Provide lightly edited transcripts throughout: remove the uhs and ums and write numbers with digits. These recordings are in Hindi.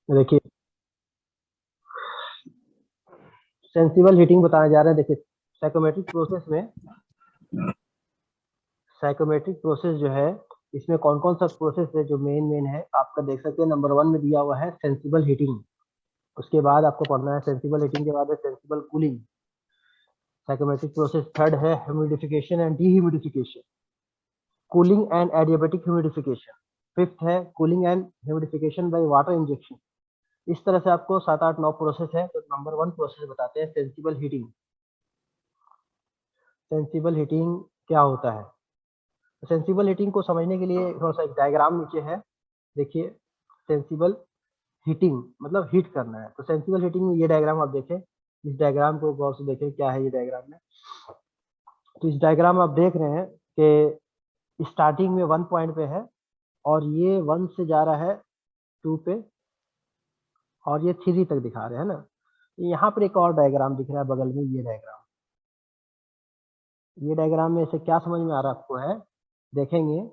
देखिए सेंसिबल हीटिंग बताने जा रहे हैं। देखिए साइकोमेट्रिक प्रोसेस जो है, इसमें कौन कौन सा प्रोसेस है जो मेन मेन है आपका देख सकते हैं। नंबर 1 में दिया हुआ है सेंसिबल हीटिंग। उसके बाद आपको पढ़ना है सेंसिबल हीटिंग के बाद है sensible cooling. Psychrometric process third है humidification and dehumidification, cooling and adiabatic humidification. Fifth है cooling and humidification by water injection. इस तरह से आपको 7 8 9 प्रोसेस है। तो नंबर 1 प्रोसेस बताते हैं सेंसिबल हीटिंग। सेंसिबल हीटिंग क्या होता है? सेंसिबल हीटिंग को समझने के लिए थोड़ा सा एक डायग्राम नीचे है। देखिए सेंसिबल हीटिंग मतलब हीट करना है। तो सेंसिबल हीटिंग में ये डायग्राम आप देखें, इस डायग्राम को गौर से देखें क्या है ये डायग्राम में। तो इस डायग्राम में आप देख रहे हैं कि स्टार्टिंग में 1 पॉइंट पे है और ये 1 से जा रहा है 2 पे और ये 3 तक दिखा रहे हैं ना। यहाँ पर एक और डायग्राम दिख रहा है बगल में, ये डायग्राम में से क्या समझ में आ रहा है आपको है, देखेंगे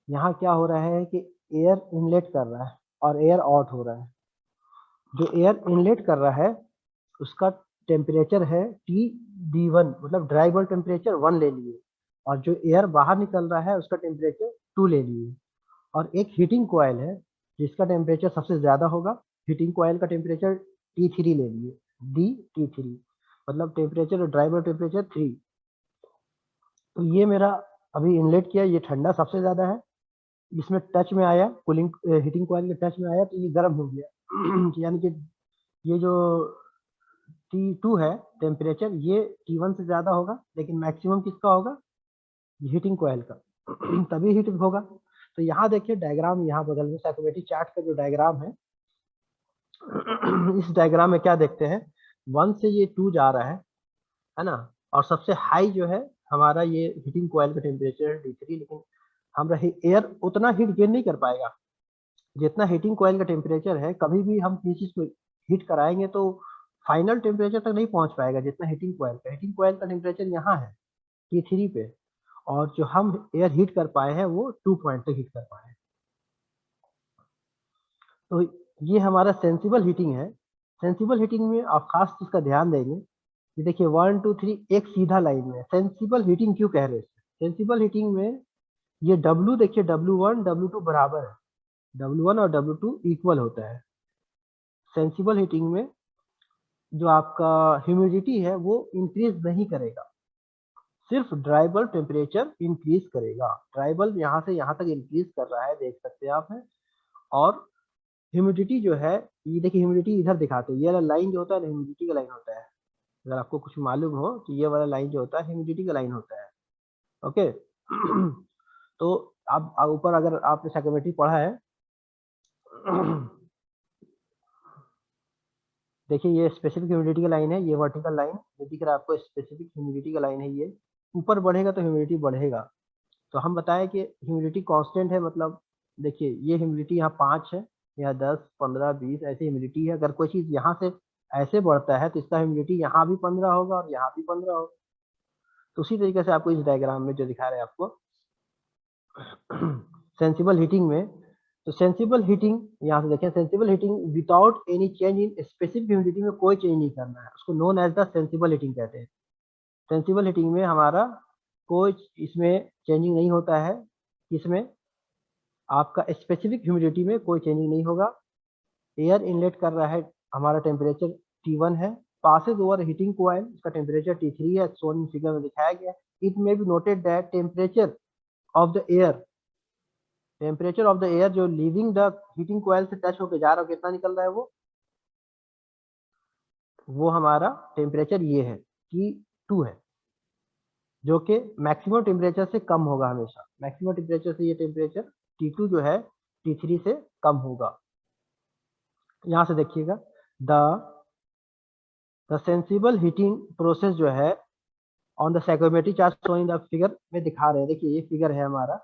यहाँ क्या हो रहा है कि एयर इनलेट कर रहा है और एयर आउट हो रहा है। जो एयर इनलेट कर रहा है उसका टेम्परेचर है टी डी वन, मतलब ड्राई बल्ब टेम्परेचर 1 ले लिए, और जो एयर बाहर निकल रहा है उसका टेम्परेचर 2 ले लिए। और एक हीटिंग कॉयल है जिसका टेम्परेचर सबसे ज़्यादा होगा, हीटिंग कॉयल का टेम्परेचर T3 ले लिए, डी T3, मतलब टेम्परेचर ड्राई बल्ब टेम्परेचर 3। तो ये मेरा अभी इनलेट किया, ये ठंडा सबसे ज़्यादा है, इसमें टच में आया कूलिंग हीटिंग कॉयल के टच में आया तो ये गर्म हो गया यानी कि ये जो T2 है टेम्परेचर, ये T1 से ज़्यादा होगा, लेकिन मैक्सिमम किसका होगा? हीटिंग कॉयल का तभी हीट होगा। तो यहाँ देखिए डायग्राम, यहाँ बगल में साइकोमेट्रिक चार्ट का जो डायग्राम है इस डायग्राम में क्या देखते हैं, 1 से ये 2 जा रहा है ना। और सबसे हाई जो है हमारा ये हीटिंग कॉयल का टेम्परेचर T3, लेकिन हमारा एयर उतना हीट गेन नहीं कर पाएगा जितना हीटिंग कॉयल का टेम्परेचर है। कभी भी हम किसी चीज को हीट कराएंगे तो फाइनल टेम्परेचर तक नहीं पहुंच पाएगा जितना हीटिंग कॉयल का टेम्परेचर यहाँ है T3 पे, और जो हम एयर हीट कर पाए हैं वो 2 पॉइंट तक हीट कर पाए हैं। तो ये हमारा सेंसिबल हीटिंग है। सेंसिबल हीटिंग में आप खास चीज का ध्यान देंगे, ये देखिए 1 2 3 एक सीधा लाइन में सेंसिबल हीटिंग क्यों कह रहे हैं? सेंसिबल हीटिंग में ये W देखिए W1 W2 बराबर है, W1 और W2 इक्वल होता है। सेंसिबल हीटिंग में जो आपका ह्यूमिडिटी है वो इंक्रीज नहीं करेगा, सिर्फ ड्राई बल्ब टेम्परेचर इंक्रीज करेगा। ड्राई बल्ब यहाँ से यहाँ तक इंक्रीज कर रहा है, देख सकते हैं आप है। और ह्यूमिडिटी जो है, ये देखिए ह्यूमिडिटी इधर दिखाते हैं, ये वाला लाइन जो होता है ह्यूमिडिटी का लाइन होता है। अगर आपको कुछ मालूम हो तो ये वाला लाइन जो होता है ह्यूमिडिटी का लाइन होता है। ओके तो आप ऊपर अगर आपने साइकोमेट्री पढ़ा है देखिए ये स्पेसिफिक ह्यूमिडिटी का लाइन है, ये वर्टिकल लाइन जो दिख रहा है आपको स्पेसिफिक ह्यूमिडिटी का लाइन है। ये ऊपर बढ़ेगा तो ह्यूमिडिटी बढ़ेगा। तो हम बताएं कि ह्यूमिडिटी कांस्टेंट है, मतलब देखिए ये ह्यूमिडिटी यहाँ 5 है, या 10 15 20 ऐसी ह्यूमिडिटी है। अगर कोई चीज़ यहाँ से ऐसे बढ़ता है तो इसका ह्यूमिडिटी यहाँ भी 15 होगा और यहाँ भी 15 होगा। तो उसी तरीके से आपको इस डायग्राम में जो दिखा रहे हैं आपको सेंसिबल हीटिंग में, तो सेंसिबल हीटिंग यहाँ से देखें, sensible heating without any change in specific humidity में कोई चेंज नहीं करना है, उसको known as the sensible heating कहते हैं। सेंसिबल हीटिंग में हमारा कोई इसमें चेंजिंग नहीं होता है, इसमें आपका स्पेसिफिक ह्यूमिडिटी में कोई चेंजिंग नहीं होगा। एयर इनलेट कर रहा है, हमारा टेम्परेचर T1 है, पासेज ओवर हीटिंग कॉइल, इसका टेम्परेचर T3 है, सोन फिगर में दिखाया गया। It may be noted that temperature of the air, temperature of the air जो लीविंग द हीटिंग कॉइल से टच होकर जा रहा है कितना निकल रहा है, वो हमारा टेम्परेचर ये है T2 है, जो कि मैक्सिमम टेम्परेचर से कम होगा हमेशा। मैक्सिमम टेम्परेचर से ये टेम्परेचर T2 जो है T3 से कम होगा। यहाँ से देखिएगा द सेंसिबल हीटिंग प्रोसेस जो है on the psychrometric chart showing the figure में दिखा रहे हैं। देखिए ये फिगर है हमारा,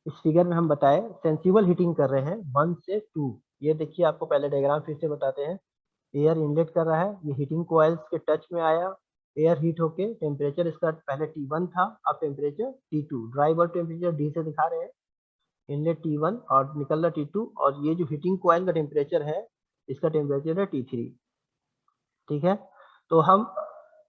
इस फिगर में हम बताए सेंसिबल हीटिंग कर रहे हैं 1 से 2। ये देखिए आपको पहले डायग्राम फिर से बताते हैं। एयर इनलेट कर रहा है, ये हीटिंग कॉइल्स के टच में आया, एयर हीट होके टेम्परेचर इसका पहले T1 था, अब temperature T2, dry bulb temperature D से दिखा रहे हैं, इनलेट T1 और निकल रहा T2, और ये जो हीटिंग कॉइल का टेम्परेचर है इसका टेम्परेचर है T3, ठीक है। तो हम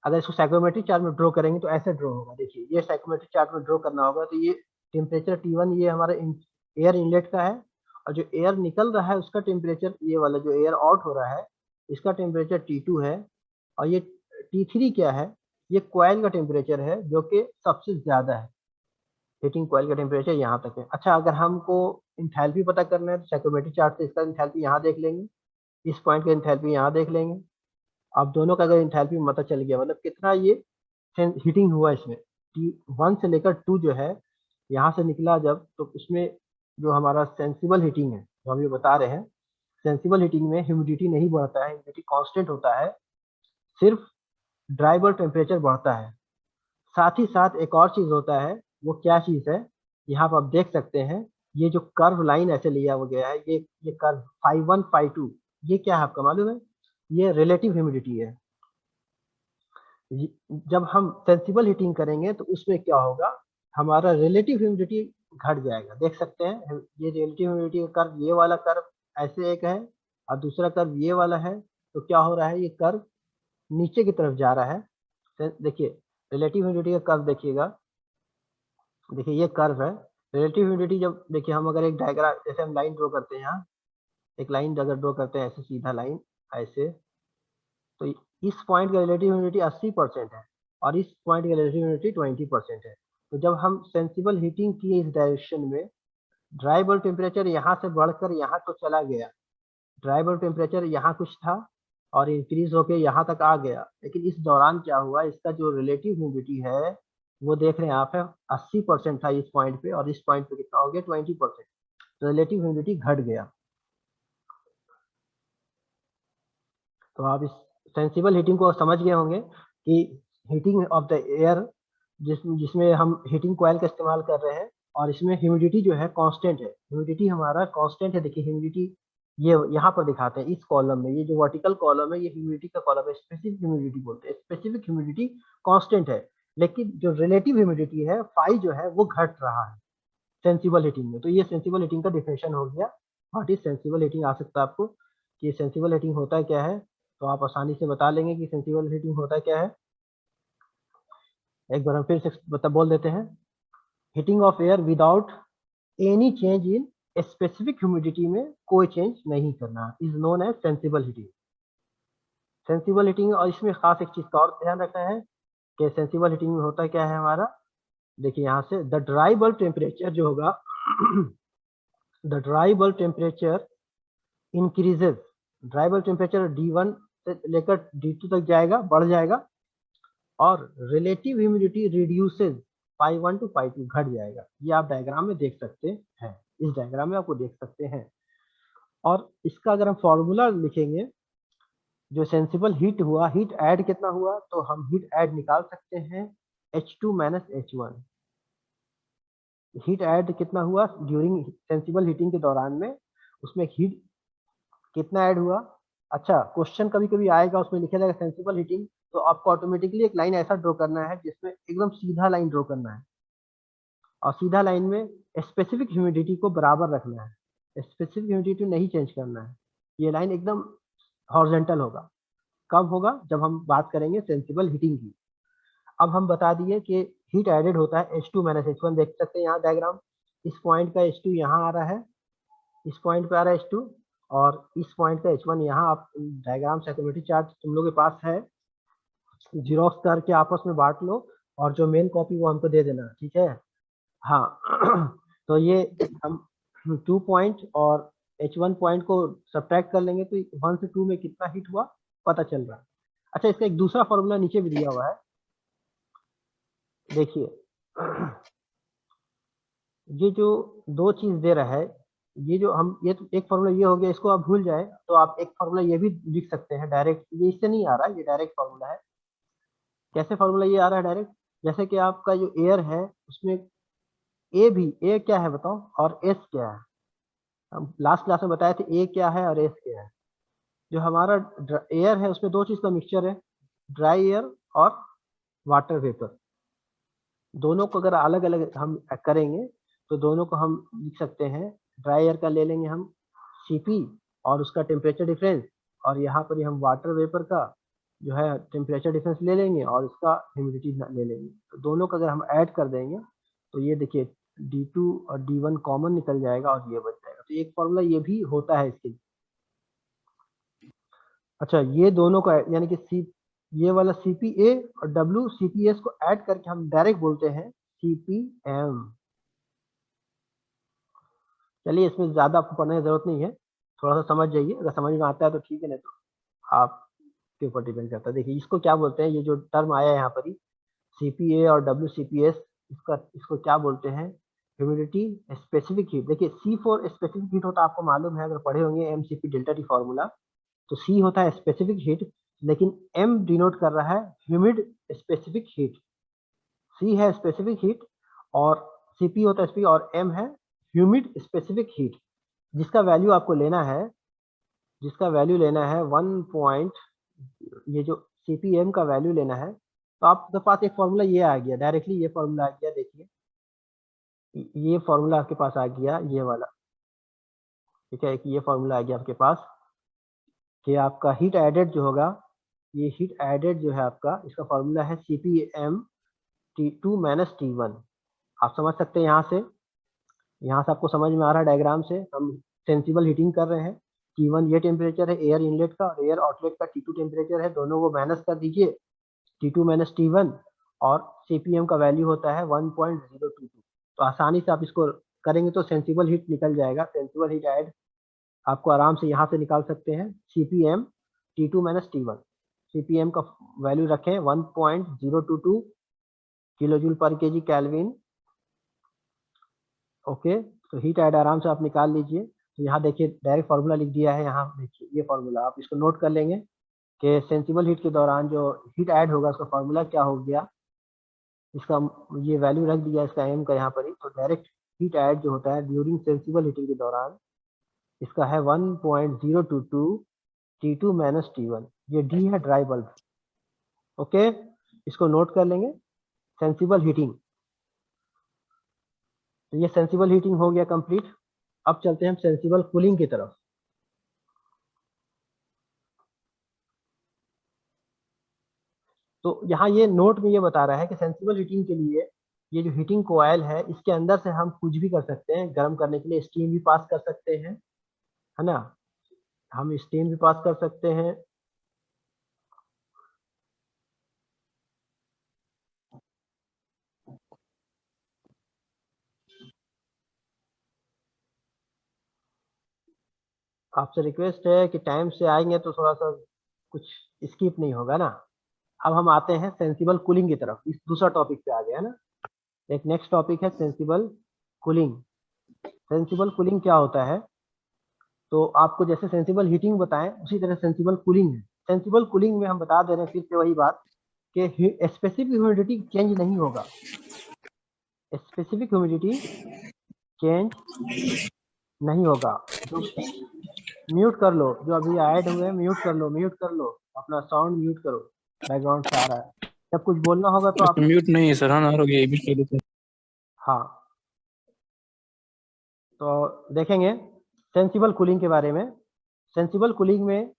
अगर इसको साइक्रोमेट्रिक चार्ट में ड्रॉ करेंगे तो ऐसे ड्रॉ होगा, देखिए ये साइक्रोमेट्रिक चार्ट में ड्रॉ करना होगा। तो ये टेम्परेचर T1 ये हमारा एयर इनलेट का है, और जो एयर निकल रहा है उसका टेम्परेचर, ये वाला जो एयर आउट हो रहा है इसका टेम्परेचर T2 है, और ये T3 क्या है, ये कॉइल का टेम्परेचर है जो कि सबसे ज़्यादा है, हीटिंग कॉइल का टेम्परेचर यहाँ तक है। अच्छा, अगर हमको इंथैल्पी पता करना है तो साइक्रोमेट्रिक चार्ट से इसका इंथैल्पी यहाँ देख लेंगे, इस पॉइंट का इंथैल्पी यहाँ देख लेंगे। अब दोनों का अगर इंथैल्पी पता चल गया, मतलब कितना ये हीटिंग हुआ इसमें, T1 से लेकर 2 जो है यहाँ से निकला जब, तो उसमें जो हमारा सेंसिबल हीटिंग है जो हम ये बता रहे हैं, सेंसिबल हीटिंग में ह्यूमिडिटी नहीं बढ़ता है, ह्यूमिडिटी कांस्टेंट होता है, सिर्फ ड्राई बल्ब टेम्परेचर बढ़ता है। साथ ही साथ एक और चीज होता है, वो क्या चीज है, यहाँ पर आप देख सकते हैं, ये जो कर्व लाइन ऐसे लिया हुआ गया है, ये कर्व phi1 phi2, ये क्या है आपका मालूम है, ये रिलेटिव ह्यूमिडिटी है। जब हम सेंसिबल हीटिंग करेंगे तो उसमें क्या होगा, हमारा रिलेटिव ह्यूमिडिटी घट जाएगा। देख सकते हैं ये रिलेटिव ह्यूमिडिटी का कर्व, ये वाला कर्व ऐसे एक है और दूसरा कर्व ये वाला है, तो क्या हो रहा है, ये कर्व नीचे की तरफ जा रहा है। देखिए रिलेटिव ह्यूमिडिटी का कर्व देखिएगा, देखिए ये कर्व है रिलेटिव ह्यूमिडिटी। जब देखिए हम अगर एक डायग्राम, जैसे हम लाइन ड्रॉ करते हैं, यहाँ एक लाइन अगर ड्रॉ करते हैं ऐसे सीधा लाइन ऐसे, तो इस पॉइंट का रिलेटिव ह्यूमिडिटी 80% है और इस पॉइंट का रिलेटिव ह्यूमिडिटी 20% है। तो जब हम सेंसिबल हीटिंग किए इस डायरेक्शन में, ड्राई बल्ब टेम्परेचर यहाँ से बढ़कर यहाँ तो चला गया, ड्राई बल्ब टेम्परेचर यहाँ कुछ था और इंक्रीज होके यहाँ तक आ गया, लेकिन इस दौरान क्या हुआ, इसका जो रिलेटिव ह्यूमिडिटी है वो देख रहे हैं आप है 80% था इस पॉइंट पे, और इस पॉइंट पे कितना हो गया 20%, तो रिलेटिव ह्यूमिडिटी घट गया। तो आप इस सेंसिबल हीटिंग को समझ गए होंगे कि हीटिंग ऑफ द एयर जिसमें हम हीटिंग कॉइल का इस्तेमाल कर रहे हैं, और इसमें ह्यूमिडिटी जो है कांस्टेंट है, ह्यूमिडिटी हमारा कांस्टेंट है। देखिए ह्यूमिडिटी ये यहाँ पर दिखाते हैं इस कॉलम में, ये जो वर्टिकल कॉलम है ये ह्यूमिडिटी का कॉलम है, स्पेसिफिक ह्यूमिडिटी बोलते हैं, स्पेसिफिक ह्यूमिडिटी कांस्टेंट है, लेकिन जो रिलेटिव ह्यूमिडिटी है फाई जो है वो घट रहा है सेंसिबल हीटिंग में। तो ये सेंसिबल हीटिंग का डिफिनेशन हो गया। व्हाट इज सेंसिबल हीटिंग आ सकता है आपको, कि सेंसिबल हीटिंग होता है क्या है, तो आप आसानी से बता लेंगे कि सेंसिबल हीटिंग होता क्या है। एक बार हम फिर से बोल देते हैं, heating of air without any change in specific humidity में कोई चेंज नहीं करना is known as sensible heating. Sensible heating, और इसमें खास एक चीज का और ध्यान रखना है कि सेंसिबल हीटिंग में होता क्या है हमारा, देखिए यहाँ से द ड्राई बल्ब टेम्परेचर जो होगा the dry bulb temperature increases, dry bulb temperature D1 से लेकर D2 तक जाएगा, बढ़ जाएगा, और relative humidity reduces phi1 to phi2 घट जाएगा। ये आप डायग्राम में देख सकते हैं, इस डायग्राम में आपको देख सकते हैं। और इसका अगर हम फॉर्मूला लिखेंगे, जो सेंसिबल हीट हुआ, हीट ऐड कितना हुआ, तो हम हीट ऐड निकाल सकते हैं H2 - H1। हीट ऐड कितना हुआ ड्यूरिंग सेंसिबल हीटिंग के दौरान में, उसमें हीट कितना ऐड हुआ। अच्छा, क्वेश्चन कभी कभी आएगा उसमें लिखा जाएगा सेंसिबल हीटिंग, तो आपको ऑटोमेटिकली एक लाइन ऐसा ड्रॉ करना है जिसमें एकदम सीधा लाइन ड्रॉ करना है, और सीधा लाइन में स्पेसिफिक ह्यूमिडिटी को बराबर रखना है, स्पेसिफिक ह्यूमिडिटी नहीं चेंज करना है। ये लाइन एकदम हॉरिजॉन्टल होगा। कब होगा, जब हम बात करेंगे सेंसिबल हीटिंग की। अब हम बता दिए कि हीट एडेड होता है H2 - H1, देख सकते हैं यहाँ डायग्राम, इस पॉइंट का H2 यहाँ आ रहा है, इस पॉइंट पे आ रहा है H2, और इस पॉइंट का H1 यहाँ। आप डायग्राम साइक्रोमेट्रिक चार्ट तुम लोगों के पास है, जीरोक्स करके आपस में बांट लो, और जो मेन कॉपी वो हमको दे देना, ठीक है। हाँ तो ये हम 2 पॉइंट और H1 पॉइंट को सब्ट्रैक्ट कर लेंगे तो 1 से 2 में कितना हीट हुआ पता चल रहा है। अच्छा, इसका एक दूसरा फॉर्मूला नीचे भी दिया हुआ है, देखिए ये जो दो चीज दे रहा है, ये जो हम, ये तो एक फार्मूला ये हो गया, इसको आप भूल जाए तो आप एक फार्मूला ये भी लिख सकते हैं डायरेक्ट, ये इससे नहीं आ रहा है, ये डायरेक्ट फार्मूला है। कैसे फार्मूला ये आ रहा है डायरेक्ट, जैसे कि आपका जो एयर है उसमें ए क्या है बताओ, और एस क्या है। हम लास्ट क्लास में बताए थे ए क्या है और एस क्या है। जो हमारा एयर है उसमें दो चीज का मिक्सचर है, ड्राई एयर और वाटर वेपर। दोनों को अगर अलग अलग हम करेंगे तो दोनों को हम लिख सकते हैं, ड्राई एयर का ले लेंगे हम Cp, और उसका टेम्परेचर डिफरेंस, और यहाँ पर ही हम वाटर वेपर का जो है टेम्परेचर डिफरेंस ले लेंगे और इसका ह्यूमिडिटी ले लेंगे। तो दोनों का अगर हम ऐड कर देंगे तो ये देखिए D2 और D1 कॉमन निकल जाएगा और ये बच जाएगा। तो एक फॉर्मूला ये भी होता है इसके लिए। अच्छा, ये दोनों का यानी कि ये वाला CPA और WCPS को ऐड करके हम डायरेक्ट बोलते हैं CPM। चलिए, इसमें ज्यादा आपको पढ़ने की जरूरत नहीं है, थोड़ा सा समझ जाइए, अगर समझ में आता है तो ठीक है, नहीं तो आपके ऊपर डिपेंड करता है। देखिए इसको क्या बोलते हैं, ये जो टर्म आया है यहाँ पर ही CPA और WCPS, इसको क्या बोलते हैं, ह्यूमिडिटी स्पेसिफिक हीट। देखिए C फॉर स्पेसिफिक हीट होता है, आपको मालूम है, अगर पढ़े होंगे MCP डेल्टा टी फॉर्मूला, तो C होता है स्पेसिफिक हीट, लेकिन M डिनोट कर रहा है ह्यूमिड स्पेसिफिक हीट। C है स्पेसिफिक हीट और CP होता है स्पेसिफिक, और M है ह्यूमिड स्पेसिफिक हीट। जिसका वैल्यू आपको लेना है, जिसका वैल्यू लेना है 1 ये जो CPM का वैल्यू लेना है, तो आपके पास एक फॉर्मूला ये आ गया, डायरेक्टली ये फॉर्मूला आ गया। देखिए ये फॉर्मूला आपके पास आ गया, ये वाला, ठीक है, कि ये फॉर्मूला आ गया आपके पास कि आपका हीट एडेड जो होगा, ये हीट एडेड जो है आपका, इसका फॉर्मूला है CPM T2 माइनस T1। आप समझ सकते हैं, यहाँ से आपको समझ में आ रहा है, डायग्राम से हम सेंसिबल हीटिंग कर रहे हैं। T1 ये टेम्परेचर है एयर इनलेट का, और एयर आउटलेट का T2 टेम्परेचर है, दोनों को माइनस कर दीजिए, T2 माइनस T1, और CPM का वैल्यू होता है 1.022। तो आसानी से आप इसको करेंगे तो सेंसिबल हीट निकल जाएगा। सेंसिबल हीट ऐड आपको आराम से यहाँ से निकाल सकते हैं, CPM T2 minus T1। CPM का वैल्यू रखें 1.022 किलो जूल पर केजी केल्विन। ओके, तो हीट ऐड आराम से आप निकाल लीजिए। तो यहाँ देखिए डायरेक्ट फार्मूला लिख दिया है, यहाँ देखिए ये फार्मूला आप इसको नोट कर लेंगे कि सेंसिबल हीट के दौरान जो हीट ऐड होगा उसका फार्मूला क्या हो गया, इसका ये वैल्यू रख दिया इसका M का यहाँ पर ही। तो डायरेक्ट हीट ऐड जो होता है ड्यूरिंग सेंसिबल हीटिंग के दौरान, इसका है 1.022 T2 माइनस T1। ये D है ड्राई बल्ब। ओके, इसको नोट कर लेंगे, सेंसिबल हीटिंग। तो ये सेंसिबल हीटिंग हो गया कंप्लीट। अब चलते हैं हम सेंसिबल कूलिंग की तरफ। तो यहाँ ये नोट में ये बता रहा है कि सेंसिबल हीटिंग के लिए ये जो हीटिंग कोयल है, इसके अंदर से हम कुछ भी कर सकते हैं, गर्म करने के लिए स्टीम भी पास कर सकते हैं, है ना, हम स्टीम भी पास कर सकते हैं। आपसे रिक्वेस्ट है कि टाइम से आएंगे तो थोड़ा सा कुछ स्किप नहीं होगा ना। अब हम आते हैं सेंसिबल कूलिंग की तरफ, इस दूसरा टॉपिक पे आ गया है ना। एक नेक्स्ट टॉपिक है सेंसिबल कूलिंग। सेंसिबल कूलिंग क्या होता है, तो आपको जैसे सेंसिबल हीटिंग बताएं उसी तरह सेंसिबल कूलिंग है। सेंसिबल कूलिंग में हम बता दे रहे हैं फिर से वही बात कि स्पेसिफिक ह्यूमिडिटी चेंज नहीं होगा। स्पेसिफिक ह्यूमिडिटी चेंज नहीं होगा। जो म्यूट कर लो, जो अभी ऐड हुए म्यूट कर लो, म्यूट कर लो, अपना साउंड म्यूट करो, बैकग्राउंड से आ रहा है। जब कुछ बोलना होगा तो आप म्यूट नहीं है सर, हाँ हो गया, भी कर देते हैं। हाँ, तो देखेंगे सेंसिबल कूलिंग के बारे में। सेंसिबल कूलिंग में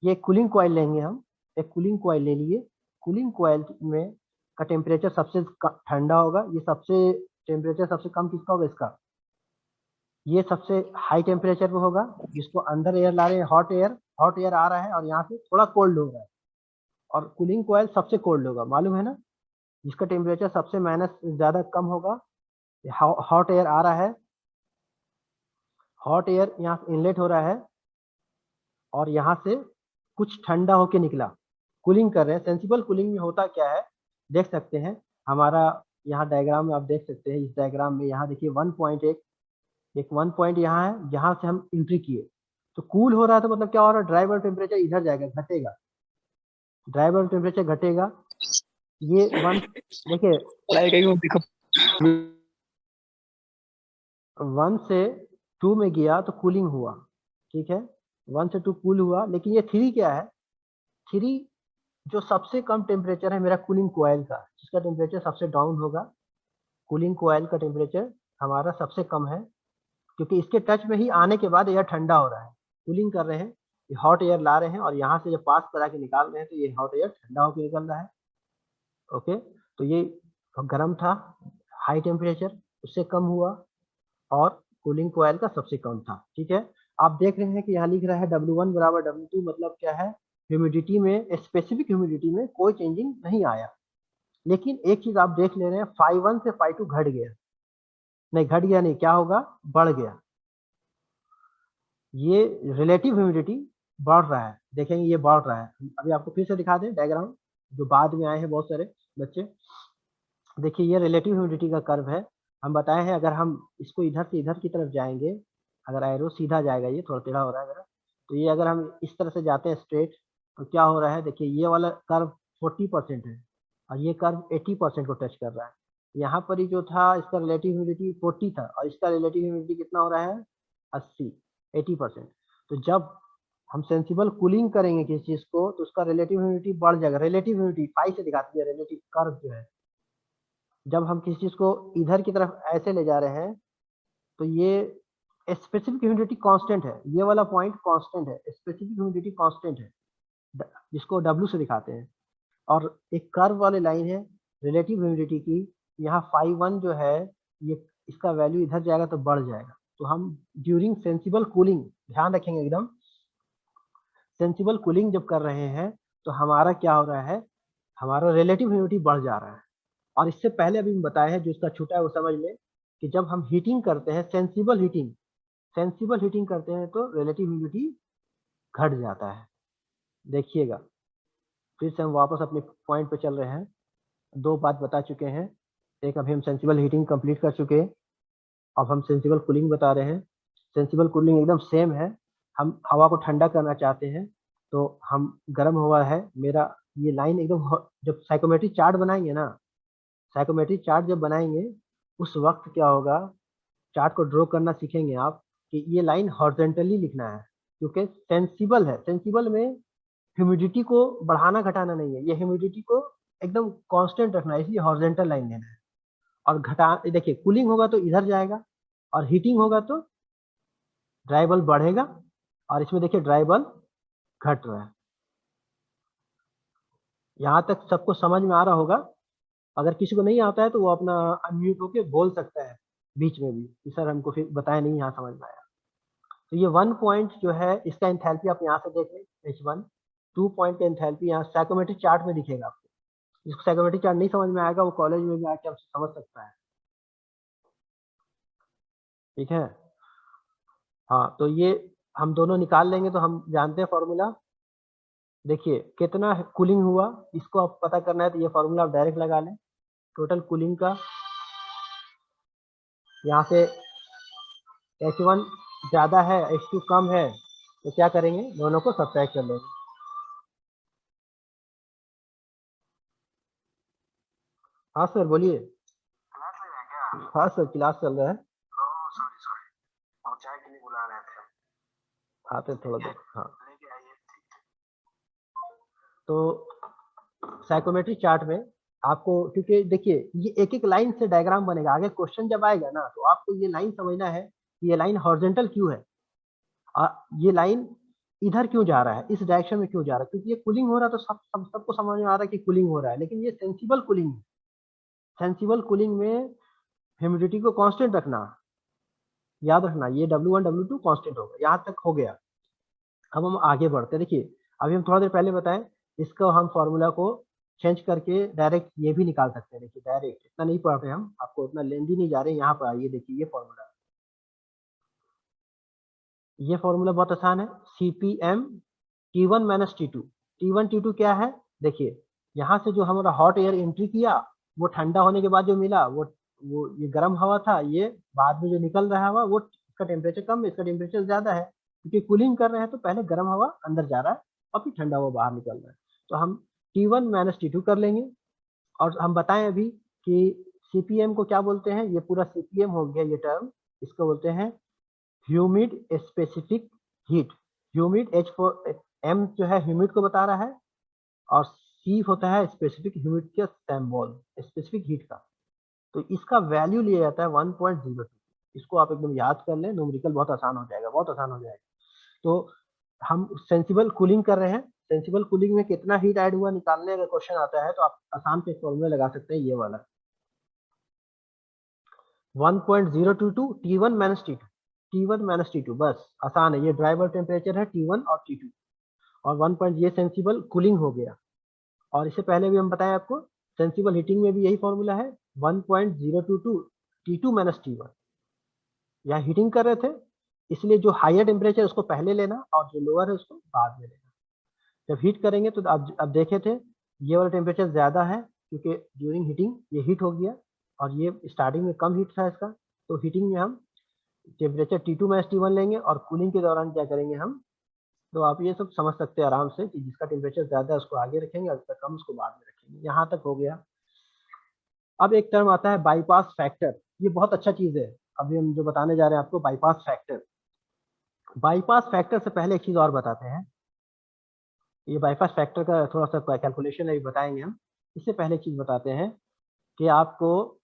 ये कूलिंग कॉइल लेंगे हम, एक कूलिंग कॉइल ले लिए। कूलिंग कॉइल में का टेम्परेचर सबसे ठंडा होगा, ये सबसे टेम्परेचर सबसे कम किसका होगा, इसका। ये सबसे हाई टेम्परेचर पे होगा, जिसको अंदर एयर ला रहे हैं, हॉट एयर आ रहा है और यहाँ से थोड़ा कोल्ड हो रहा है। और कूलिंग कॉइल सबसे कोल्ड होगा, मालूम है ना, जिसका टेम्परेचर सबसे माइनस ज्यादा कम होगा। हॉट एयर आ रहा है, हॉट एयर यहाँ से इनलेट हो रहा है और यहाँ से कुछ ठंडा होके निकला, कूलिंग कर रहे हैं। सेंसिबल कूलिंग में होता क्या है, देख सकते हैं हमारा यहाँ डायग्राम में, आप देख सकते हैं इस डायग्राम में, यहाँ देखिए 1.1, एक 1 पॉइंट यहाँ है जहाँ से हम एंट्री किए, तो कूल हो रहा है, तो मतलब क्या हो रहा है, ड्राई बल्ब टेम्परेचर इधर जाएगा, घटेगा, ड्राई बल्ब टेम्परेचर घटेगा। ये वन देखिए, देखो 1 से 2 में गया तो कूलिंग हुआ, ठीक है, 1 से 2 कूल हुआ। लेकिन ये 3 क्या है, 3 जो सबसे कम टेम्परेचर है मेरा कूलिंग कोयल का, जिसका टेम्परेचर सबसे डाउन होगा, कूलिंग कोयल का टेम्परेचर हमारा सबसे कम है, क्योंकि इसके टच में ही आने के बाद एयर ठंडा हो रहा है। कूलिंग कर रहे हैं, ये हॉट एयर ला रहे हैं और यहाँ से जब पास करा के निकाल रहे हैं तो ये हॉट एयर ठंडा होकर निकल रहा है। ओके, तो ये गर्म था, हाई टेम्परेचर उससे कम हुआ और कूलिंग कॉइल का सबसे कम था। ठीक है, आप देख रहे हैं कि यहाँ लिख रहा है W1 बराबर W2, मतलब क्या है, ह्यूमिडिटी में, स्पेसिफिक ह्यूमिडिटी में कोई चेंजिंग नहीं आया। लेकिन एक चीज आप देख ले रहे हैं, phi1 से phi2 घट गया, नहीं घट गया नहीं, क्या होगा, बढ़ गया। ये रिलेटिव ह्यूमिडिटी बढ़ रहा है, देखेंगे ये बढ़ रहा है। अभी आपको फिर से दिखा दें डायग्राम, जो बाद में आए हैं बहुत सारे बच्चे। देखिए ये रिलेटिव ह्यूमिडिटी का कर्व है, हम बताए हैं अगर हम इसको इधर से इधर की तरफ जाएंगे, अगर एरो सीधा जाएगा, ये थोड़ा टेढ़ा हो रहा है अगर, तो ये अगर हम इस तरह से जाते हैं स्ट्रेट, तो क्या हो रहा है, देखिए ये वाला कर्व 40% है और ये कर्व 80% को टच कर रहा है। यहाँ पर ही जो था इसका रिलेटिव ह्यूमिडिटी 40 था और इसका रिलेटिव ह्यूमिडिटी कितना हो रहा है, 80% तो जब हम सेंसिबल कूलिंग करेंगे किसी चीज को तो उसका रिलेटिव ह्यूमिडिटी बढ़ जाएगा। रिलेटिव ह्यूमिडिटी फाई से दिखाती है, रिलेटिव कर्व जो है, जब हम किसी चीज को इधर की तरफ ऐसे ले जा रहे हैं तो ये स्पेसिफिक ह्यूमिडिटी कांस्टेंट है, ये वाला पॉइंट कांस्टेंट है, स्पेसिफिक ह्यूमिडिटी कांस्टेंट है, जिसको W से दिखाते हैं। और एक कर्व वाली लाइन है रिलेटिव ह्यूमिडिटी की, यहाँ phi1 जो है ये इसका वैल्यू इधर जाएगा तो बढ़ जाएगा। तो हम ड्यूरिंग सेंसिबल कूलिंग ध्यान रखेंगे एकदम, सेंसिबल कूलिंग जब कर रहे हैं तो हमारा क्या हो रहा है, हमारा रिलेटिव ह्यूमिडिटी बढ़ जा रहा है। और इससे पहले अभी बताया है, जो इसका छूटा है वो समझ लें कि जब हम हीटिंग करते हैं, सेंसिबल हीटिंग करते हैं तो रिलेटिव ह्यूमिडिटी घट जाता है। देखिएगा फिर से हम वापस अपने पॉइंट पे चल रहे हैं, दो बात बता चुके हैं, एक अभी हम सेंसिबल हीटिंग कंप्लीट कर चुके हैं, अब हम सेंसिबल कूलिंग बता रहे हैं। सेंसिबल कूलिंग एकदम सेम है, हम हवा को ठंडा करना चाहते हैं तो हम गर्म हुआ है मेरा, ये लाइन एकदम जब साइकोमेट्रिक चार्ट बनाएंगे ना, साइकोमेट्रिक चार्ट जब बनाएंगे उस वक्त क्या होगा, चार्ट को ड्रॉ करना सीखेंगे आप कि ये लाइन हॉरिजॉन्टली लिखना है, क्योंकि सेंसिबल है, सेंसिबल में ह्यूमिडिटी को बढ़ाना घटाना नहीं है, ये ह्यूमिडिटी को एकदम कांस्टेंट रखना है, इसलिए हॉरिजॉन्टल लाइन लेना है। और घटा, देखिए कूलिंग होगा तो इधर जाएगा और हीटिंग होगा तो ड्राई बल्ब बढ़ेगा, और इसमें देखिए ड्राई बल्ब घट रहा है। यहाँ तक सबको समझ में आ रहा होगा, अगर किसी को नहीं आता है तो वो अपना अनम्यूट होके बोल सकता है बीच में भी कि सर हमको फिर बताया नहीं, यहाँ समझ में आया। तो ये 1 पॉइंट जो है इसका एंथैल्पी आप यहाँ से देख लें, H1 2 पॉइंट का एंथैल्पी यहाँ साइकोमेट्रिक चार्ट में दिखेगा आपको, जिसको साइकोमेट्रिक चार्ट नहीं समझ में आएगा वो कॉलेज में भी आके आपसे समझ सकता है। ठीक है, हाँ तो ये हम दोनों निकाल लेंगे तो हम जानते हैं फॉर्मूला। देखिए कितना कूलिंग हुआ इसको आप पता करना है तो ये फॉर्मूला आप डायरेक्ट लगा लें, टोटल कूलिंग का, यहाँ से H1 ज़्यादा है H2 कम है तो क्या करेंगे, दोनों को सब्ट्रैक्ट कर लेंगे। हाँ सर बोलिए। हाँ सर क्लास चल रहा है। चाय के लिए बुला रहे थे, आते थोड़ा देर। हाँ तो साइकोमेट्रिक चार्ट में आपको, क्योंकि देखिए ये एक एक लाइन से डायग्राम बनेगा, आगे क्वेश्चन जब आएगा ना तो आपको ये लाइन समझना है कि ये लाइन हॉरिजॉन्टल क्यों है, ये लाइन इधर क्यों जा रहा है, इस डायरेक्शन में क्यों जा रहा है, क्योंकि ये कूलिंग हो रहा है तो सबको समझ में आ रहा है कि कूलिंग हो रहा है, लेकिन ये सेंसिबल कूलिंग है। सेंसिबल कूलिंग में ह्यूमिडिटी को कांस्टेंट रखना, याद रखना, ये W1 W2 कांस्टेंट होगा, यहाँ तक हो गया। अब हम आगे बढ़ते हैं, देखिए अभी हम थोड़ा देर पहले बताएं, इसको हम फॉर्मूला को चेंज करके डायरेक्ट ये भी निकाल सकते हैं। देखिए डायरेक्ट इतना नहीं पढ़ रहे हम, आपको उतना लेंदी नहीं जा रहे, यहाँ पर आइए देखिए ये फॉर्मूला, ये फॉर्मूला बहुत आसान है, CPM T1 minus T2। T1 T2 क्या है, देखिए यहाँ से जो हमारा हॉट एयर एंट्री किया वो ठंडा होने के बाद जो मिला वो ये गर्म हवा था, ये बाद में जो निकल रहा है हवा वो इसका टेम्परेचर कम है, इसका टेम्परेचर ज्यादा है, क्योंकि कूलिंग कर रहे हैं तो पहले गर्म हवा अंदर जा रहा है और फिर ठंडा हवा बाहर निकल रहा है। तो हम T1 माइनस T2 कर लेंगे। और हम बताएं अभी कि CPM को क्या बोलते हैं, ये पूरा CPM हो गया ये टर्म, इसको बोलते हैं humid specific heat. Humid M जो है ह्यूमिड को बता रहा है और C होता है स्पेसिफिक ह्यूमिड का सिंबल, स्पेसिफिक हीट का, तो इसका वैल्यू लिया जाता है 1.02। इसको आप एकदम याद कर लें, न्यूमेरिकल बहुत आसान हो जाएगा, बहुत आसान हो जाएगा। तो हम सेंसिबल कूलिंग कर रहे हैं, सेंसिबल कूलिंग में कितना हीट ऐड हुआ निकालने का क्वेश्चन आता है तो आप आसान से फॉर्मूला लगा सकते हैं ये वाला 1.022 T1 minus T2, T1 minus T2, बस आसान है। ये ड्राई बल्ब टेम्परेचर है T1 और T2 और 1 पॉइंट ये सेंसिबल कूलिंग हो गया। और इससे पहले भी हम बताएं आपको सेंसिबल हीटिंग में भी यही फॉर्मूला है 1.022 T2 माइनस T1। यहाँ हीटिंग कर रहे थे इसलिए जो हायर टेम्परेचर उसको पहले लेना और जो लोअर है उसको बाद में लेना। जब हीट करेंगे तो अब देखे थे ये वाला टेम्परेचर ज़्यादा है क्योंकि ड्यूरिंग हीटिंग ये हीट हो गया और ये स्टार्टिंग में कम हीट था इसका, तो हीटिंग में हम टेम्परेचर T2 माइनस T1 लेंगे और कूलिंग के दौरान क्या करेंगे हम, तो आप ये सब समझ सकते हैं आराम से कि जिसका टेम्परेचर ज़्यादा है उसको आगे रखेंगे और जिसका कम उसको बाद में रखेंगे। यहाँ तक हो गया। अब एक टर्म आता है बाईपास फैक्टर, ये बहुत अच्छा चीज़ है। अभी हम जो बताने जा रहे हैं आपको बाईपास फैक्टर। बाईपास फैक्टर से पहले एक चीज़ और बताते हैं, ये बाईपास फैक्टर का थोड़ा सा कैलकुलेशन अभी बताएंगे हम। इससे पहले चीज़ बताते हैं कि आपको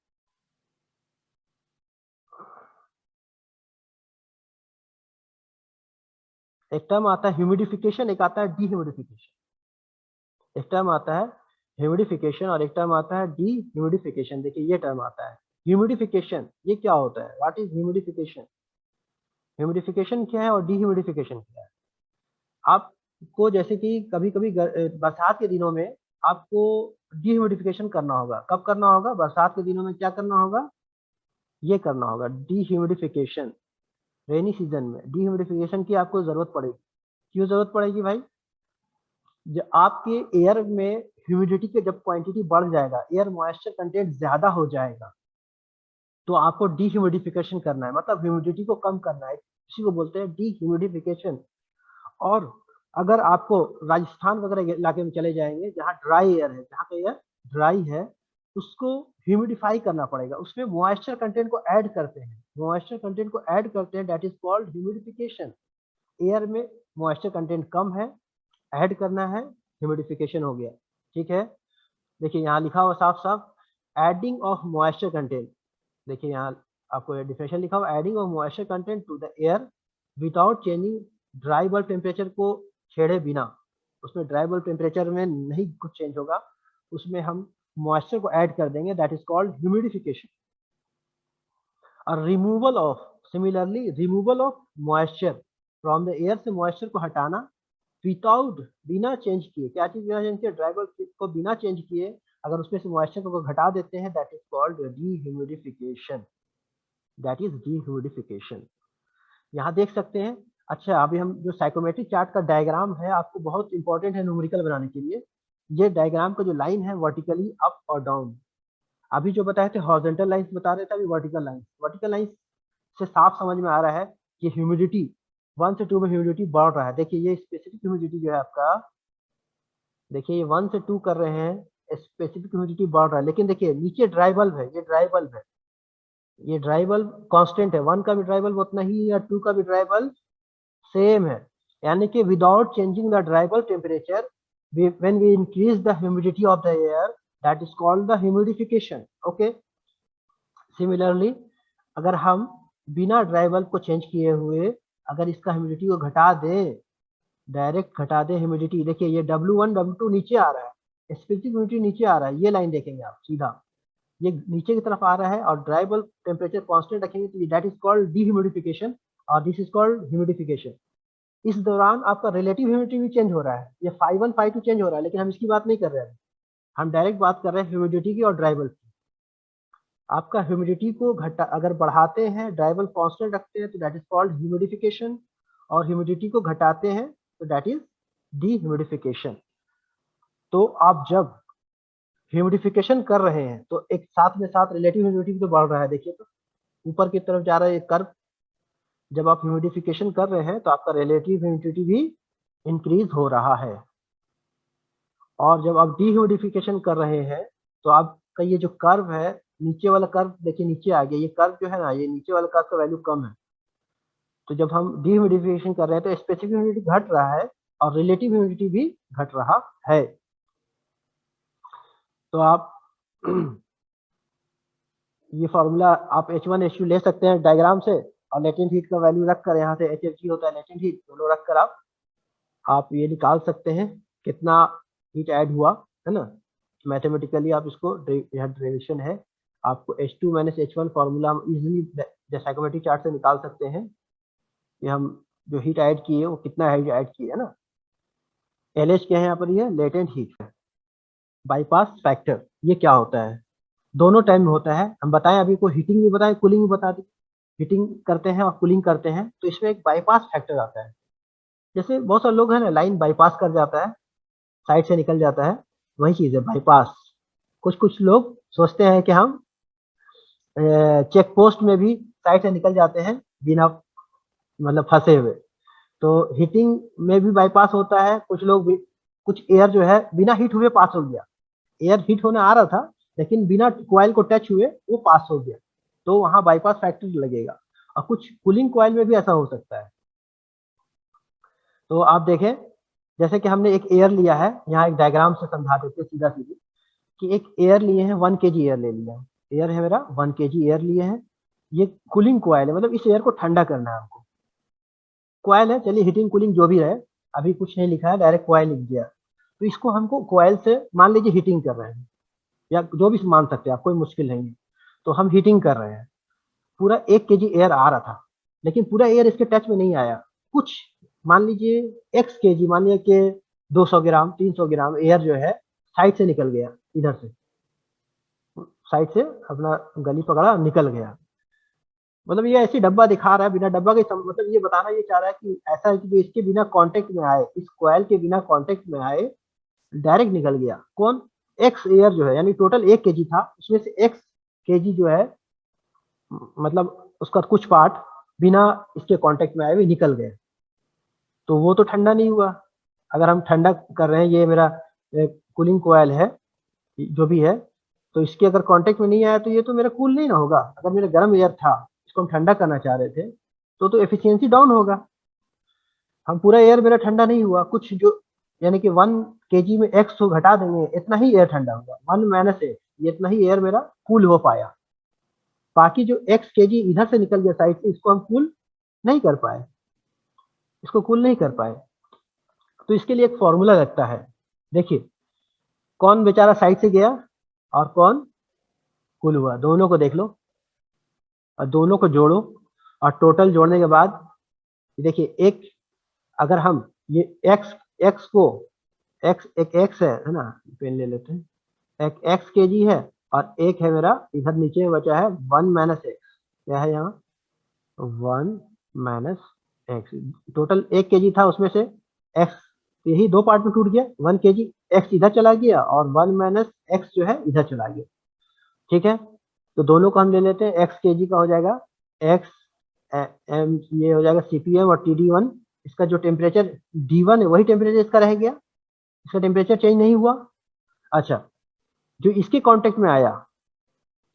एक टर्म आता है ह्यूमिडिफिकेशन, एक आता है डीह्यूमिडिफिकेशन। एक टर्म आता है ह्यूमिडिफिकेशन और एक टर्म आता है डीह्यूमिडिफिकेशन। देखिए ये टर्म आता है ह्यूमिडिफिकेशन, ये क्या होता है, व्हाट इज ह्यूमिडिफिकेशन, ह्यूमिडिफिकेशन क्या है और डीह्यूमिडिफिकेशन क्या है। आपको जैसे कि कभी कभी बरसात के दिनों में आपको डीह्यूमिडिफिकेशन करना होगा। कब करना होगा, बरसात के दिनों में क्या करना होगा, ये करना होगा डीह्यूमिडिफिकेशन। रेनी सीजन में डीह्यूमिडिफिकेशन की आपको जरूरत पड़ेगी। क्यों जरूरत पड़ेगी भाई, जब आपके एयर में ह्यूमिडिटी के जब क्वांटिटी बढ़ जाएगा, एयर मॉइस्चर कंटेंट ज्यादा हो जाएगा, तो आपको डीह्यूमिडिफिकेशन करना है, मतलब ह्यूमिडिटी को कम करना है, इसी को बोलते हैं डीह्यूमिडिफिकेशन। और अगर आपको राजस्थान वगैरह इलाके में चले जाएंगे जहाँ ड्राई एयर है, जहाँ का एयर ड्राई है, उसको ह्यूमिडिफाई करना पड़ेगा, उसमें मॉइस्चर कंटेंट को ऐड करते हैं, मॉइस्चर कंटेंट को ऐड करते हैं, that is called humidification. Air में मॉइस्चर कंटेंट कम है, ऐड करना है, ह्यूमिडिफिकेशन हो गया। ठीक है, देखिए यहाँ लिखा हुआ साफ साफ एडिंग ऑफ मॉइस्चर कंटेंट। देखिए यहाँ आपको डिफिनेशन लिखा हुआ adding of moisture content to the air without changing dry bulb temperature को छेड़े बिना। उसमें ड्राई बल्ब टेम्परेचर में नहीं कुछ चेंज होगा, उसमें हम मॉइस्चर को ऐड कर देंगे, दैट इज कॉल्ड ह्यूमिडिफिकेशन। और removal of, similarly removal of moisture from the air, से मॉइस्चर को हटाना विदाउट, बिना चेंज किए। क्या चीज बिना चेंज किए, ड्राई बल्ब को बिना चेंज किए अगर उसमें से मॉइस्चर को घटा देते हैं, that is called dehumidification, that is dehumidification. यहाँ देख सकते हैं। अच्छा, अभी हम जो साइकोमेट्रिक चार्ट का डायग्राम है आपको बहुत इंपॉर्टेंट है न्यूमेरिकल बनाने के लिए। ये डायग्राम का जो लाइन है वर्टिकली अप और डाउन, अभी जो बताए थे हॉरिजॉन्टल लाइंस बता रहे थे, अभी वर्टिकल लाइंस। वर्टिकल लाइंस से साफ समझ में आ रहा है कि ह्यूमिडिटी 1 से 2 में ह्यूमिडिटी बढ़ रहा है। देखिए ये स्पेसिफिक ह्यूमिडिटी जो है आपका, देखिए ये 1 से 2 कर रहे हैं, स्पेसिफिक ह्यूमिडिटी बढ़ रहा है, लेकिन देखिए नीचे ड्राई बल्ब है, ये ड्राई बल्ब है, ये ड्राई बल्ब कांस्टेंट है, 1 का भी ड्राई बल्ब उतना ही या 2 का भी ड्राई बल्ब सेम है। यानी कि without changing the dry bulb temperature, when we increase the humidity of the air, that is called the humidification. okay, similarly अगर हम बिना ड्राई बल्ब को चेंज किए हुए अगर इसका ह्यूमिडिटी को घटा दें, डायरेक्ट घटा दें ह्यूमिडिटी, देखिए ये W1 W2 नीचे आ रहा है, स्पेसिफिक ह्यूमिडिटी नीचे आ रहा है, ये लाइन देखेंगे आप सीधा, ये नीचे की तरफ आ रहा है और ड्राई बल्ब टेम्परेचर कांस्टेंट रखेंगे तो दैट इज कॉल्ड डीह्यूमिडिफिकेशन और दिस इज कॉल्ड ह्यूमिडिफिकेशन। इस दौरान आपका रिलेटिव ह्यूमिडिटी भी चेंज हो रहा है, ये phi1 phi2 चेंज हो रहा है, लेकिन हम इसकी बात नहीं कर रहे हैं, हम डायरेक्ट बात कर रहे हैं ह्यूमिडिटी की और ड्राई बल्ब की। आपका ह्यूमिडिटी को घटा अगर बढ़ाते हैं, ड्राई बल्ब कांस्टेंट रखते हैं तो दैट इज कॉल्ड ह्यूमिडिफिकेशन, और ह्यूमिडिटी को घटाते हैं तो दैट इज डीह्यूमिडिफिकेशन। तो आप जब ह्यूमिडिफिकेशन कर रहे हैं तो एक साथ में साथ रिलेटिव ह्यूमिडिटी भी तो बढ़ रहा है, देखिए तो ऊपर की तरफ जा रहा है ये कर्व। जब आप ह्यूमिडिफिकेशन कर रहे हैं तो आपका रिलेटिव ह्यूमिडिटी भी इंक्रीज हो रहा है, और जब आप डीह्यूमिडिफिकेशन कर रहे हैं तो आपका ये जो कर्व है, नीचे वाला कर्व देखिए नीचे आ गया, ये कर्व जो है ना, ये नीचे वाला कर्व का वैल्यू कम है। तो जब हम डीह्यूमिडिफिकेशन कर रहे हैं तो स्पेसिफिक ह्यूमिडिटी घट रहा है और रिलेटिव ह्यूमिडिटी भी घट रहा है। तो आप ये फॉर्मूला आप H1 H2 ले सकते हैं डायग्राम से, और लेटेंट हीट का वैल्यू रख कर यहाँ से HFG होता है लेटेंट हीट, दोनों रख कर आप ये निकाल सकते हैं कितना हीट ऐड हुआ, है ना। मैथमेटिकली आप इसको यहाँ डेरिवेशन है, आपको H2 - H1 फॉर्मूला हम इजीली साइकोमेट्रिक चार्ट से निकाल सकते हैं कि हम जो हीट ऐड किए वो कितना हीट ऐड किए, है ना। LH क्या है यहाँ पर, ये लेटेंट हीट है। बाईपास फैक्टर ये क्या होता है, दोनों टाइम में होता है। हम बताएं अभी को हीटिंग भी बताएं, कूलिंग भी बता दें। हीटिंग करते हैं और कूलिंग करते हैं तो इसमें एक बाईपास फैक्टर आता है। जैसे बहुत सारे लोग हैं ना, लाइन बाईपास कर जाता है, साइड से निकल जाता है, वही चीज है बाईपास। कुछ कुछ लोग सोचते हैं कि हम चेक पोस्ट में भी साइड से निकल जाते हैं बिना मतलब फंसे हुए। तो हीटिंग में भी बाईपास होता है, कुछ लोग भी, कुछ एयर जो है बिना हीट हुए पास हो गया, एयर हीट होने आ रहा था लेकिन बिना कॉइल को टच हुए वो पास हो गया, तो वहां बाईपास फैक्टर लगेगा। और कुछ कूलिंग कॉइल में भी ऐसा हो सकता है। तो आप देखें, जैसे कि हमने एक एयर लिया है, यहाँ एक डायग्राम से समझा देते सीधा सीधी कि एक एयर लिए हैं, 1 kg एयर ले लिया, एयर है मेरा 1 kg एयर लिए हैं, ये कूलिंग कॉइल है, मतलब इस एयर को ठंडा करना है हमको। कॉइल है, चलिए हीटिंग कूलिंग जो भी रहे, अभी कुछ नहीं लिखा है, डायरेक्ट कॉइल लिख दिया। तो इसको हमको कॉइल से मान लीजिए हीटिंग कर रहे हैं, या जो भी मान सकते हैं आप, कोई मुश्किल नहीं है। तो हम हीटिंग कर रहे हैं, पूरा 1 kg एयर आ रहा था, लेकिन पूरा एयर इसके टच में नहीं आया। कुछ मान लीजिए x kg, मान लीजिए कि 200 ग्राम 300 ग्राम एयर जो है साइड से निकल गया, इधर से साइड से अपना गली पकड़ा निकल गया। मतलब ये ऐसी डब्बा दिखा रहा है, बिना डब्बा के मतलब ये बताना ये चाह रहा है कि ऐसा है कि जो इसके बिना कांटेक्ट में आए, इस कॉइल के बिना कांटेक्ट में आए, डायरेक्ट निकल गया। कौन? एक्स एयर जो है, यानी टोटल 1 kg था, उसमें से x kg जो है मतलब उसका कुछ पार्ट बिना इसके कांटेक्ट में आए हुए निकल गए, तो वो तो ठंडा नहीं हुआ। अगर हम ठंडा कर रहे हैं, ये मेरा कूलिंग कॉइल है जो भी है, तो इसके अगर कांटेक्ट में नहीं आया तो ये तो मेरा कूल नहीं ना होगा। अगर मेरा गर्म एयर था, इसको हम ठंडा करना चाह रहे थे, तो एफिशिएंसी डाउन होगा। हम पूरा एयर मेरा ठंडा नहीं हुआ, कुछ जो यानी कि 1 kg में x को घटा देंगे, इतना ही एयर ठंडा होगा, 1 - x, ये इतना ही एयर मेरा कूल हो पाया। बाकी जो x kg इधर से निकल गया साइड से, इसको हम कूल नहीं कर पाए, इसको कूल नहीं कर पाए। तो इसके लिए एक फॉर्मूला लगता है। देखिए, कौन बेचारा साइड से गया और कौन कूल हुआ, दोनों को देख लो और दोनों को जोड़ो, और टोटल जोड़ने के बाद देखिए, एक अगर हम ये x को, x एक x है ना, पेन ले लेते हैं, एक x kg है और एक है मेरा इधर नीचे में बचा है 1 - x, क्या है यहाँ 1 - x, टोटल 1 kg था, उसमें से x यही दो पार्ट में टूट गया, 1 kg x इधर चला गया और 1 - x जो है इधर चला गया। ठीक है, तो दोनों को हम ले लेते हैं, x kg का हो जाएगा x m, ये हो जाएगा CPM, और TD1 इसका जो टेम्परेचर D1 है वही टेम्परेचर इसका रह गया, इसका टेम्परेचर चेंज नहीं हुआ। अच्छा, जो इसके कांटेक्ट में आया,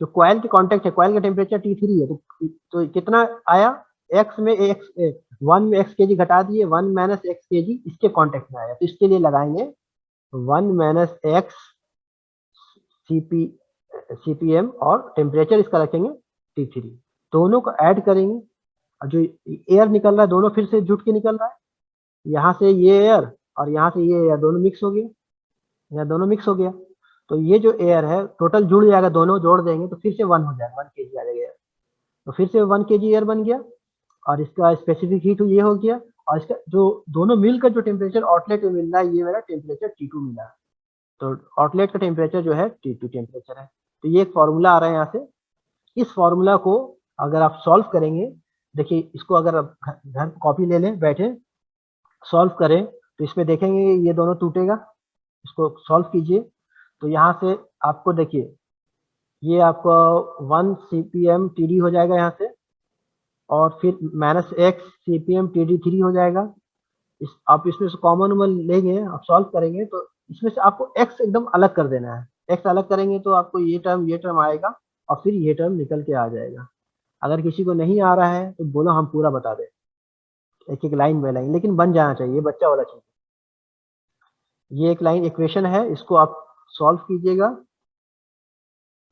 जो कॉइल के कांटेक्ट है, कॉइल का टेम्परेचर T3 है, तो कितना आया, x में x 1 में x kg घटा दिए, 1 - x kg इसके कांटेक्ट में आया, तो इसके लिए लगाएंगे 1 - x CPM और टेम्परेचर इसका रखेंगे T3, दोनों को ऐड करेंगे और जो एयर निकल रहा है दोनों फिर से जुट के निकल रहा है, यहाँ से ये एयर और यहाँ से ये एयर दोनों मिक्स हो गया, यहाँ दोनों मिक्स हो गया, तो ये जो एयर है टोटल जुड़ जाएगा, दोनों जोड़ देंगे तो फिर से 1 हो जाएगा, 1 kg आ जाएगा, तो फिर से 1 kg एयर बन गया, और इसका स्पेसिफिक हीट ये हो गया, और इसका जो दोनों मिलकर जो टेम्परेचर आउटलेट में मिल रहा है, ये मेरा टेम्परेचर T2 मिला, तो आउटलेट का टेम्परेचर जो है T2 टेम्परेचर है। तो ये एक फॉर्मूला आ रहा है यहाँ से, इस फॉर्मूला को अगर आप सॉल्व करेंगे, देखिए इसको अगर आप घर कॉपी ले लें, बैठे सॉल्व करें, तो इसमें देखेंगे ये दोनों टूटेगा, इसको सॉल्व कीजिए, तो यहाँ से आपको देखिए ये आपको 1 CPM TD हो जाएगा यहाँ से, और फिर -x CPM TD3 हो जाएगा। आप इसमें से कॉमन वन लेंगे, आप सॉल्व करेंगे, तो इसमें से आपको x एकदम अलग कर देना है, x अलग करेंगे तो आपको ये टर्म आएगा और फिर ये टर्म निकल के आ जाएगा। अगर किसी को नहीं आ रहा है तो बोलो, हम पूरा बता दें एक एक लाइन बाय लाइन, लेकिन बन जाना चाहिए, बच्चा वाला चीज। ये एक लाइन इक्वेशन है, इसको आप सॉल्व कीजिएगा,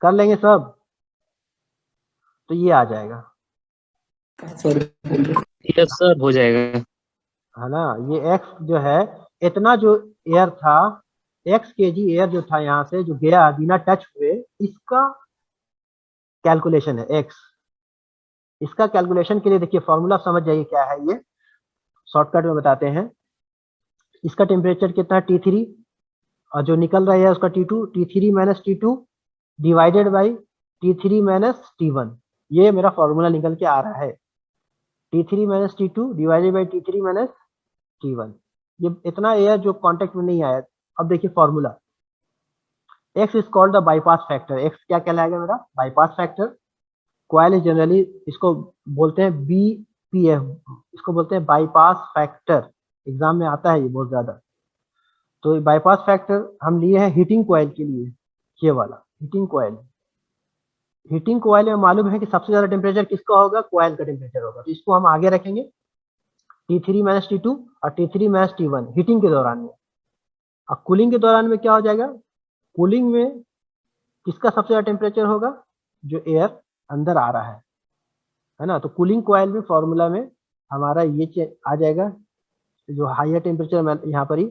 कर लेंगे सब, तो ये आ जाएगा। यस सर, हो जाएगा। है ना। ये एक्स जो है, इतना जो एयर था, एक्स केजी एयर जो था यहाँ से जो गया बिना टच हुए, इसका कैलकुलेशन है एक्स। इसका कैलकुलेशन के लिए देखिए फॉर्मूला समझ जाइए क्या है ये, शॉर्टकट में बताते हैं। इसका टेम्परेचर कितना है T3, और जो निकल रहा है उसका T2, T3 minus T2 divided by T3 minus T1। ये मेरा फॉर्मूला निकल के आ रहा है, T3 minus T2 divided by T3 minus T1। ये इतना एयर जो कांटेक्ट में नहीं आया। अब देखिए formula, x is called the bypass factor. x क्या कहलाएगा मेरा, bypass factor. Coil is generally, इसको बोलते हैं BPF, इसको बोलते हैं बाईपास फैक्टर। एग्जाम में आता है ये बहुत ज्यादा। तो बाईपास फैक्टर हम लिए हैं हीटिंग कॉइल के लिए, ये वाला हीटिंग कॉइल। हीटिंग कॉइल में मालूम है कि सबसे ज्यादा टेम्परेचर किसका होगा, कॉइल का टेम्परेचर होगा। तो इसको हम आगे रखेंगे, T3 माइनस T2 और T3 माइनस T1 हीटिंग के दौरान में। अब कूलिंग के दौरान में क्या हो जाएगा, कूलिंग में किसका सबसे ज्यादा टेम्परेचर होगा, जो एयर अंदर आ रहा है ना। तो कूलिंग कॉइल में फॉर्मूला में हमारा ये आ जाएगा, जो हायर टेम्परेचर में यहाँ पर ही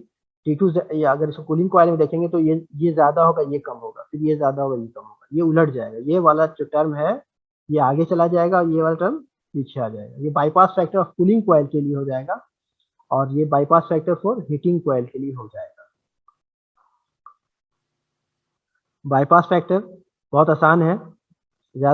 T2, अगर इसको कूलिंग कॉइल में देखेंगे तो ये ज्यादा होगा, ये कम होगा, फिर ये ज्यादा होगा, ये कम होगा, ये उलट जाएगा। ये वाला जो टर्म है ये आगे चला जाएगा और ये वाला टर्म पीछे आ जाएगा। ये bypass factor of cooling coil के लिए हो जाएगा, और ये bypass factor for heating coil के लिए हो जाएगा। बाईपास फैक्टर बहुत आसान है,